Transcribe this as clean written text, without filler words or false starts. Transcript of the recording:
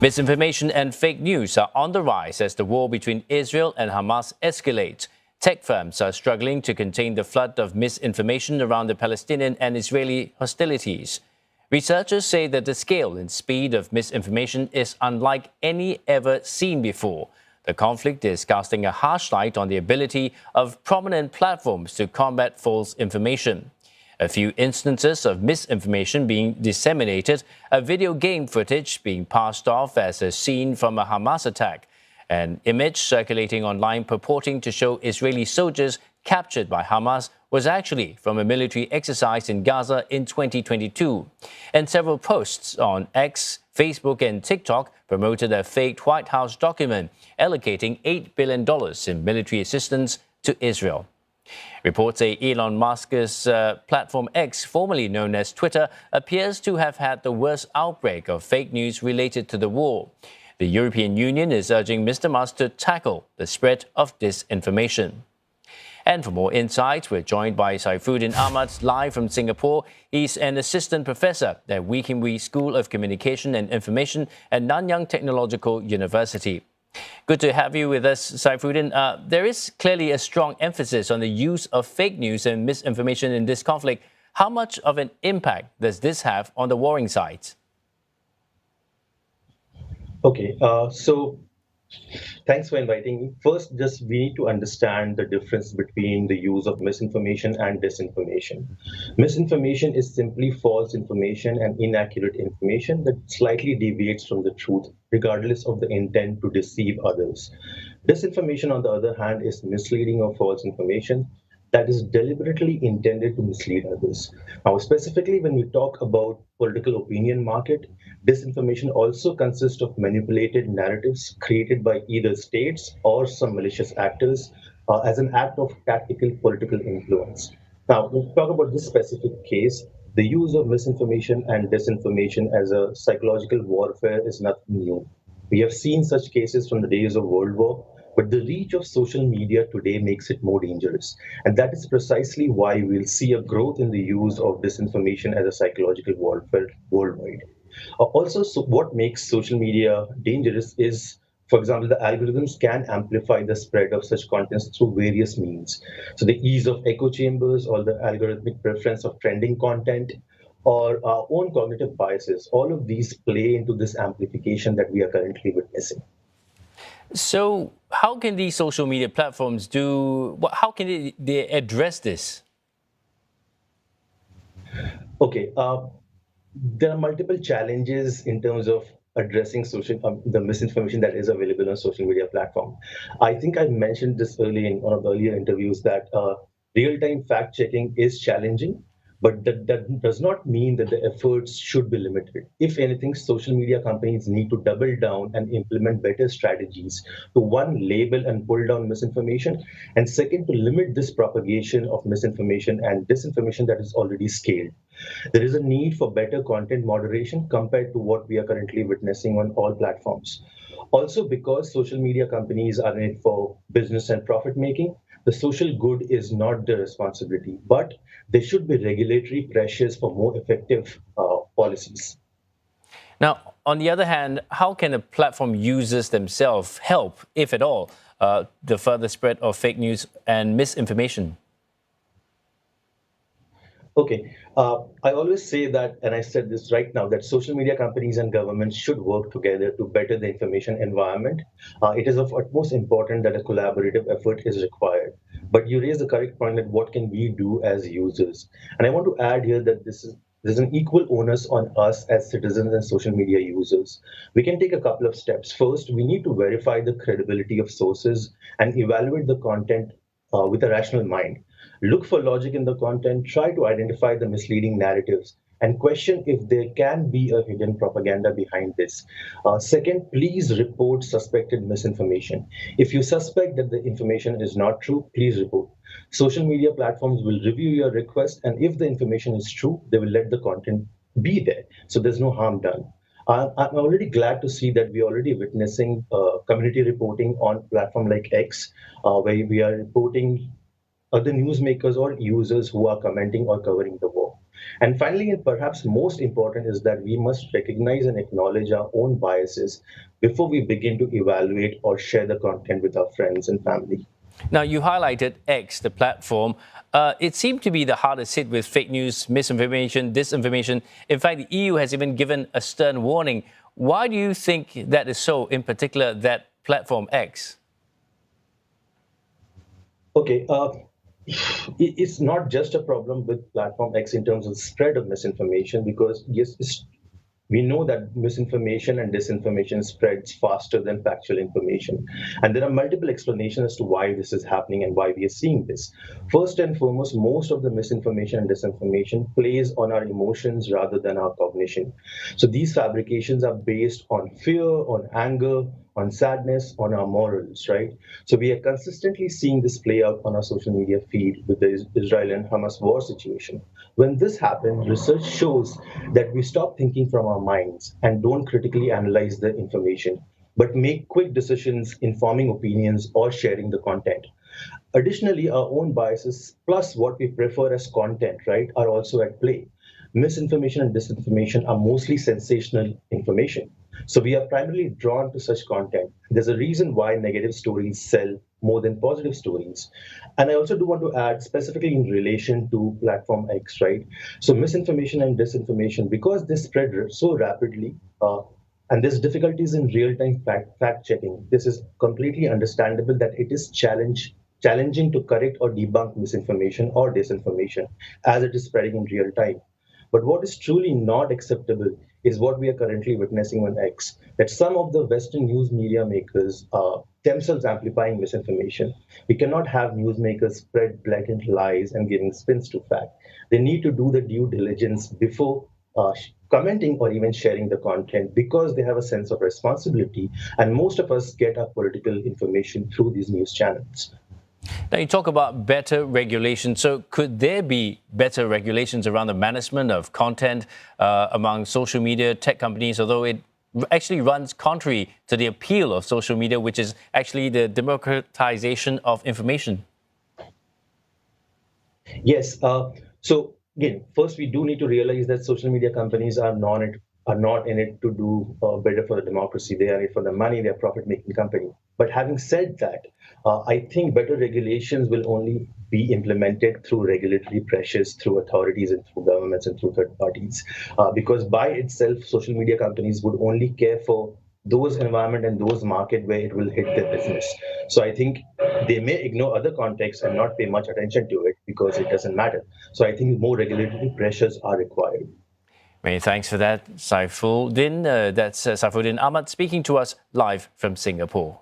Misinformation and fake news are on the rise as the war between Israel and Hamas escalates. Tech firms are struggling to contain the flood of misinformation around the Palestinian and Israeli hostilities. Researchers say that the scale and speed of misinformation is unlike any ever seen before. The conflict is casting a harsh light on the ability of prominent platforms to combat false information. A few instances of misinformation being disseminated, a video game footage being passed off as a scene from a Hamas attack, an image circulating online purporting to show Israeli soldiers captured by Hamas was actually from a military exercise in Gaza in 2022. And several posts on X, Facebook and TikTok promoted a faked White House document allocating $8 billion in military assistance to Israel. Reports say Elon Musk's platform X, formerly known as Twitter, appears to have had the worst outbreak of fake news related to the war. The European Union is urging Mr. Musk to tackle the spread of disinformation. And for more insights, we're joined by Saifuddin Ahmad, live from Singapore. He's an assistant professor at Wee Kim Wee School of Communication and Information at Nanyang Technological University. Good to have you with us, Saifuddin. There is clearly a strong emphasis on the use of fake news and misinformation in this conflict. How much of an impact does this have on the warring sides? Okay, so thanks for inviting me. First, just we need to understand the difference between the use of misinformation and disinformation. Misinformation is simply false information and inaccurate information that slightly deviates from the truth, regardless of the intent to deceive others. Disinformation, on the other hand, is misleading or false information that is deliberately intended to mislead others. Now, specifically when we talk about political opinion market, disinformation also consists of manipulated narratives created by either states or some malicious actors as an act of tactical political influence. Now, when we talk about this specific case, the use of misinformation and disinformation as a psychological warfare is nothing new. We have seen such cases from the days of World War, but the reach of social media today makes it more dangerous. And that is precisely why we'll see a growth in the use of disinformation as a psychological warfare worldwide. Also, so what makes social media dangerous is, for example, the algorithms can amplify the spread of such contents through various means. So the ease of echo chambers or the algorithmic preference of trending content or our own cognitive biases, all of these play into this amplification that we are currently witnessing. So how can these social media platforms how can they address this? Okay, there are multiple challenges in terms of addressing the misinformation that is available on social media platform. I think I mentioned this earlier in one of the earlier interviews that real-time fact checking is challenging, but that does not mean that the efforts should be limited. If anything, social media companies need to double down and implement better strategies to, one, label and pull down misinformation, and second, to limit this propagation of misinformation and disinformation that is already scaled. There is a need for better content moderation compared to what we are currently witnessing on all platforms. Also, because social media companies are in it for business and profit making, the social good is not their responsibility, but there should be regulatory pressures for more effective policies. Now, on the other hand, how can the platform users themselves help, if at all, the further spread of fake news and misinformation? Okay, I always say that, and I said this right now, that social media companies and governments should work together to better the information environment. It is of utmost importance that a collaborative effort is required. But you raise the correct point that what can we do as users? And I want to add here that there's an equal onus on us as citizens and social media users. We can take a couple of steps. First, we need to verify the credibility of sources and evaluate the content with a rational mind. Look for logic in the content, try to identify the misleading narratives, and question if there can be a hidden propaganda behind this. Second, please report suspected misinformation. If you suspect that the information is not true, please report. Social media platforms will review your request, and if the information is true, they will let the content be there. So there's no harm done. I'm already glad to see that we're already witnessing community reporting on platform like X, where we are reporting other newsmakers or users who are commenting or covering the war. And finally, and perhaps most important, is that we must recognize and acknowledge our own biases before we begin to evaluate or share the content with our friends and family. Now, you highlighted X, the platform. It seemed to be the hardest hit with fake news, misinformation, disinformation. In fact, the EU has even given a stern warning. Why do you think that is so, in particular, that platform X? Okay, it's not just a problem with platform X in terms of spread of misinformation, because yes, we know that misinformation and disinformation spreads faster than factual information. And there are multiple explanations as to why this is happening and why we are seeing this. First and foremost, most of the misinformation and disinformation plays on our emotions rather than our cognition. So these fabrications are based on fear, on anger, on sadness, on our morals, right? So we are consistently seeing this play out on our social media feed with the Israel and Hamas war situation. When this happens, research shows that we stop thinking from our minds and don't critically analyze the information, but make quick decisions, informing opinions, or sharing the content. Additionally, our own biases plus what we prefer as content, right, are also at play. Misinformation and disinformation are mostly sensational information. So we are primarily drawn to such content. There's a reason why negative stories sell more than positive stories. And I also do want to add, specifically in relation to platform X, right? So misinformation and disinformation, because they spread so rapidly, and there's difficulties in real-time fact checking. This is completely understandable that it is challenging to correct or debunk misinformation or disinformation as it is spreading in real time. But what is truly not acceptable is what we are currently witnessing on X, that some of the Western news media makers are themselves amplifying misinformation. We cannot have newsmakers spread blatant lies and giving spins to fact. They need to do the due diligence before commenting or even sharing the content, because they have a sense of responsibility. And most of us get our political information through these news channels. Now, you talk about better regulation. So could there be better regulations around the management of content among social media tech companies, although it actually runs contrary to the appeal of social media, which is actually the democratization of information? Yes. So again, first we do need to realize that social media companies are not in it to do better for the democracy. They are in it for the money. They're a profit-making company. But having said that, I think better regulations will only be implemented through regulatory pressures, through authorities and through governments and through third parties. Because by itself, social media companies would only care for those environment and those market where it will hit their business. So I think they may ignore other contexts and not pay much attention to it because it doesn't matter. So I think more regulatory pressures are required. Many thanks for that, Saifuddin. That's Saifuddin Ahmad speaking to us live from Singapore.